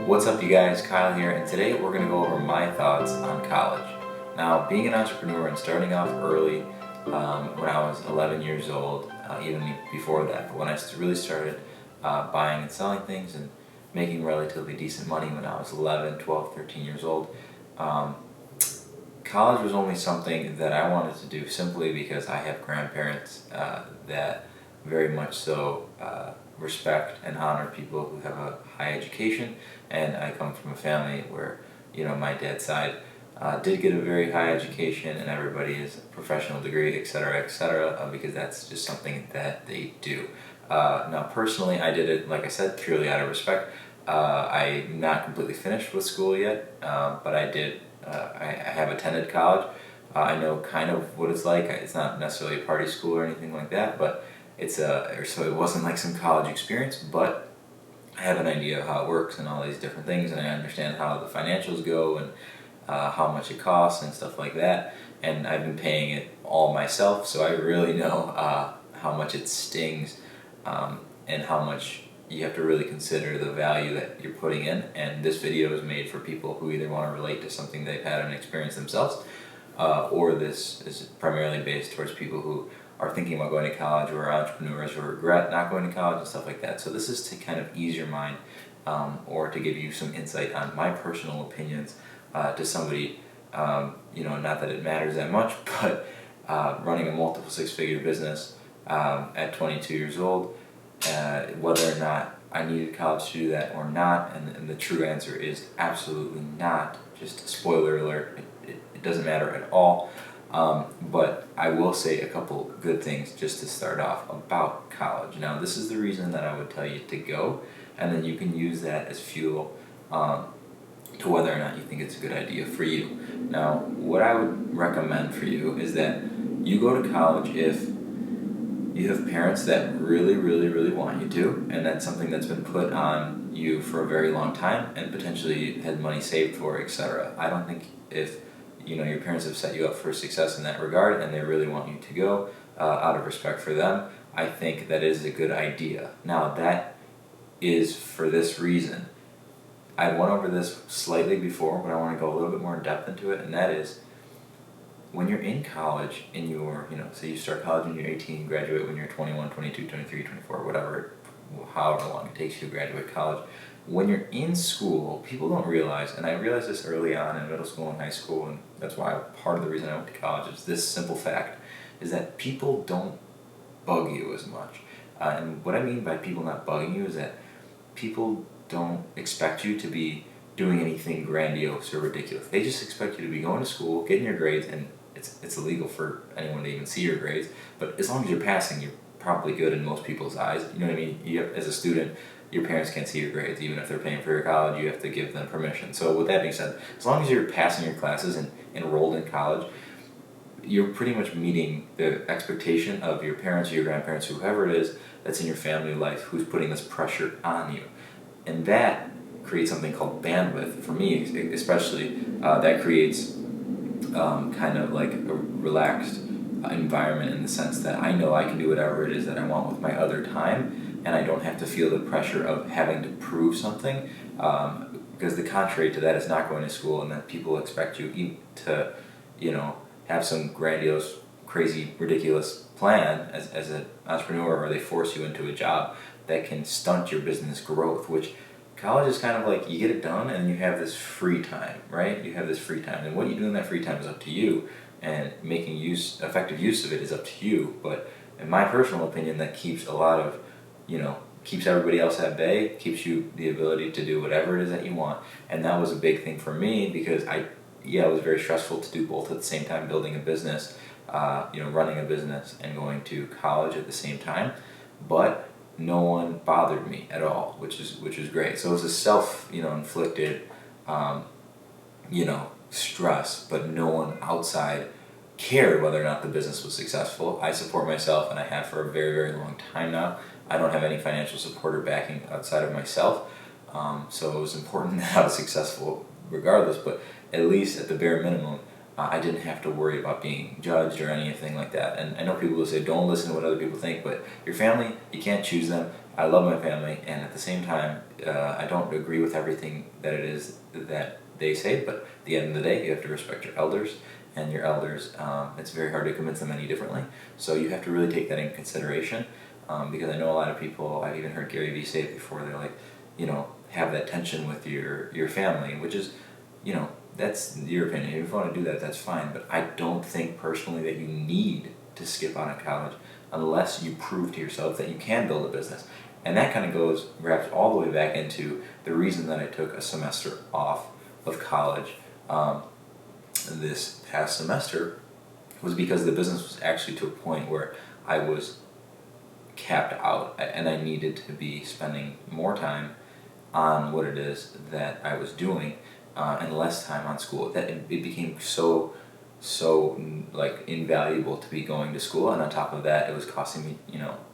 What's up, you guys? Kyle here, and today we're going to go over my thoughts on college. Now, being an entrepreneur and starting off early when I was 11 years old, even before that, but when I really started buying and selling things and making relatively decent money when I was 11, 12, 13 years old, um, college was only something that I wanted to do simply because I have grandparents that very much so respect and honor people who have a high education, and I come from a family where, my dad's side did get a very high education, and everybody is a professional degree, etc., because that's just something that they do. Now, personally, I did it, like I said, purely out of respect. I'm not completely finished with school yet, but I did. I have attended college. I know kind of what it's like. It's not necessarily a party school or anything like that, but so it wasn't like some college experience, but I have an idea of how it works and all these different things, and I understand how the financials go and how much it costs and stuff like that. And I've been paying it all myself, so I really know how much it stings, and how much you have to really consider the value that you're putting in. And this video is made for people who either want to relate to something they've had and experienced themselves, or this is primarily based towards people who are thinking about going to college, or are entrepreneurs who regret not going to college and stuff like that. So this is to kind of ease your mind, or to give you some insight on my personal opinions to somebody, not that it matters that much, but running a multiple six-figure business at 22 years old, whether or not I needed college to do that or not, and the true answer is absolutely not. Just a spoiler alert, it doesn't matter at all. But I will say a couple good things just to start off about college. Now, this is the reason that I would tell you to go, and then you can use that as fuel to whether or not you think it's a good idea for you. Now, what I would recommend for you is that you go to college if you have parents that really, really, really want you to, and that's something that's been put on you for a very long time and potentially had money saved for, etc. I don't think if your parents have set you up for success in that regard and they really want you to go out of respect for them, I think that is a good idea. Now, that is for this reason. I went over this slightly before, but I want to go a little bit more in depth into it, and that is when you're in college and say you start college when you're 18, graduate when you're 21, 22, 23, 24, whatever, however long it takes you to graduate college. When you're in school, people don't realize, and I realized this early on in middle school and high school, and that's why part of the reason I went to college is this simple fact, is that people don't bug you as much. And what I mean by people not bugging you is that people don't expect you to be doing anything grandiose or ridiculous. They just expect you to be going to school, getting your grades, and it's illegal for anyone to even see your grades, but as long as you're passing, you're probably good in most people's eyes. You know what I mean? As a student, your parents can't see your grades. Even if they're paying for your college, you have to give them permission. So with that being said, as long as you're passing your classes and enrolled in college, you're pretty much meeting the expectation of your parents or your grandparents, whoever it is that's in your family life, who's putting this pressure on you. And that creates something called bandwidth. For me, especially, that creates kind of like a relaxed environment, in the sense that I know I can do whatever it is that I want with my other time, and I don't have to feel the pressure of having to prove something, because the contrary to that is not going to school, and that people expect you to, have some grandiose, crazy, ridiculous plan as an entrepreneur, or they force you into a job that can stunt your business growth, which college is kind of like you get it done and you have this free time, right? You have this free time, and what you do in that free time is up to you, and making effective use of it is up to you. But in my personal opinion, that keeps a lot of, keeps everybody else at bay, keeps you the ability to do whatever it is that you want. And that was a big thing for me, because it was very stressful to do both at the same time, building a business, running a business and going to college at the same time. But no one bothered me at all, which is great. So it was a inflicted, stress, but no one outside cared whether or not the business was successful. I support myself, and I have for a very, very long time now. I don't have any financial support or backing outside of myself, so it was important that I was successful regardless, but at least at the bare minimum, I didn't have to worry about being judged or anything like that. And I know people will say, don't listen to what other people think, but your family, you can't choose them. I love my family, and at the same time, I don't agree with everything that it is that they say, but at the end of the day, you have to respect your elders, and your elders, it's very hard to convince them any differently. So you have to really take that in consideration, because I know a lot of people, I've even heard Gary Vee say it before, they're like, have that tension with your family, which is, that's your opinion. If you want to do that, that's fine. But I don't think personally that you need to skip out on college unless you prove to yourself that you can build a business. And that kind of goes wraps all the way back into the reason that I took a semester off of college this past semester was because the business was actually to a point where I was capped out and I needed to be spending more time on what it is that I was doing and less time on school. That it became so like invaluable to be going to school, and on top of that, it was costing me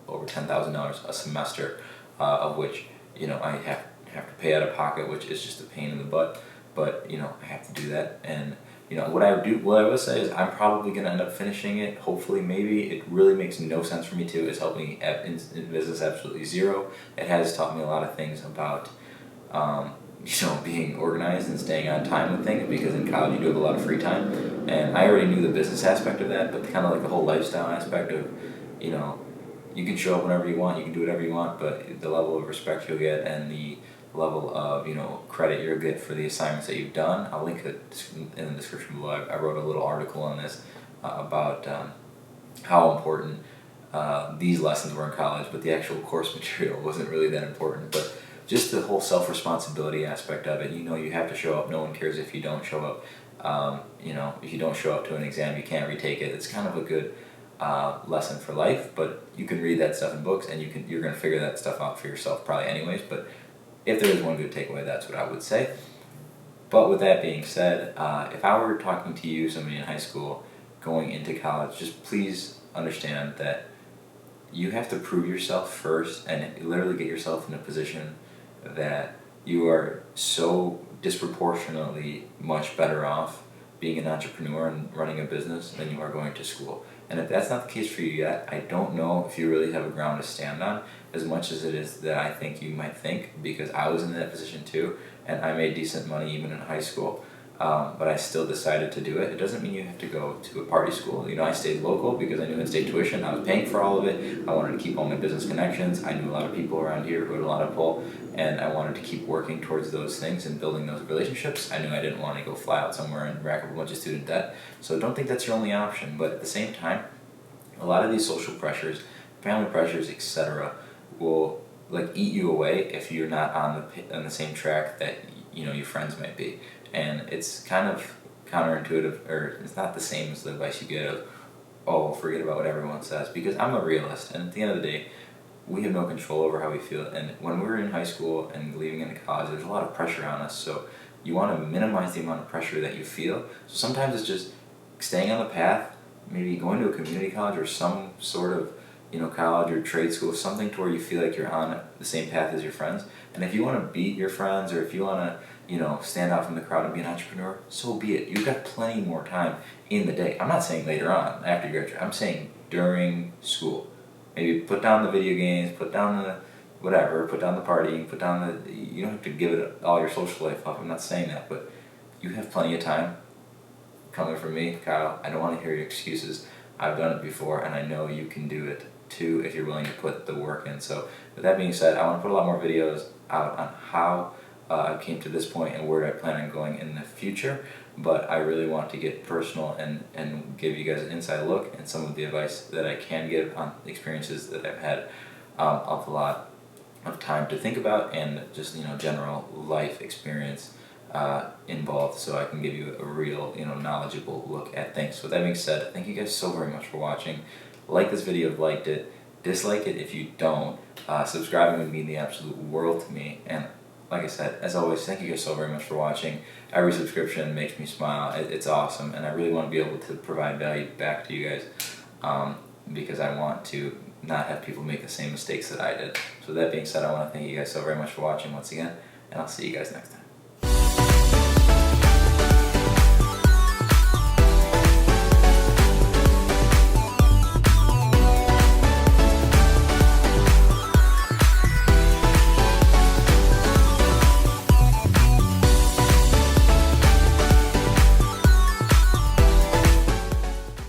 over $10,000 a semester, of which I have to pay out of pocket, which is just a pain in the butt. But I have to do that, and what I will say is I'm probably gonna end up finishing it. Hopefully, maybe. It really makes no sense for me to. It's helped me in business absolutely zero. It has taught me a lot of things about being organized and staying on time with things, because in college you do have a lot of free time, and I already knew the business aspect of that, but kind of like the whole lifestyle aspect of, you can show up whenever you want, you can do whatever you want, but the level of respect you'll get and the level of, credit you'll get for the assignments that you've done. I'll link it in the description below. I wrote a little article on this about how important these lessons were in college, but the actual course material wasn't really that important. But just the whole self-responsibility aspect of it, you have to show up. No one cares if you don't show up. If you don't show up to an exam, you can't retake it. It's kind of a good lesson for life, but you can read that stuff in books, and you're going to figure that stuff out for yourself probably anyways. But if there is one good takeaway, that's what I would say. But with that being said, if I were talking to you, somebody in high school, going into college, just please understand that you have to prove yourself first and literally get yourself in a position that you are so disproportionately much better off being an entrepreneur and running a business than you are going to school. And if that's not the case for you yet, I don't know if you really have a ground to stand on as much as it is that I think you might think, because I was in that position too, and I made decent money even in high school. But I still decided to do it. It doesn't mean you have to go to a party school. I stayed local because I knew in-state tuition. I was paying for all of it. I wanted to keep all my business connections. I knew a lot of people around here who had a lot of pull, and I wanted to keep working towards those things and building those relationships. I knew I didn't want to go fly out somewhere and rack up a bunch of student debt. So don't think that's your only option. But at the same time, a lot of these social pressures, family pressures, etc., will eat you away if you're not on the same track that your friends might be. And it's kind of counterintuitive, or it's not the same as the advice you get of, oh, forget about what everyone says, because I'm a realist, and at the end of the day, we have no control over how we feel. And when we're in high school and leaving into college, there's a lot of pressure on us, so you want to minimize the amount of pressure that you feel. So sometimes it's just staying on the path, maybe going to a community college or some sort of college or trade school, something to where you feel like you're on the same path as your friends. And if you want to beat your friends, or if you want to stand out from the crowd and be an entrepreneur, so be it. You've got plenty more time in the day. I'm not saying later on after you graduate. I'm saying during school. Maybe put down the video games, put down the whatever, put down the partying, put down you don't have to give it all your social life up. I'm not saying that, but you have plenty of time. Coming from me, Kyle, I don't want to hear your excuses. I've done it before, and I know you can do it too if you're willing to put the work in. So with that being said, I want to put a lot more videos out on how I came to this point and where I plan on going in the future, but I really want to get personal and give you guys an inside look and some of the advice that I can give on experiences that I've had of a lot of time to think about, and just general life experience involved, so I can give you a real knowledgeable look at things. So with that being said, thank you guys so very much for watching. Like this video if you liked it, dislike it if you don't. Subscribing would mean the absolute world to me, and like I said, as always, thank you guys so very much for watching. Every subscription makes me smile. It's awesome, and I really want to be able to provide value back to you guys, because I want to not have people make the same mistakes that I did. So with that being said, I want to thank you guys so very much for watching once again, and I'll see you guys next time.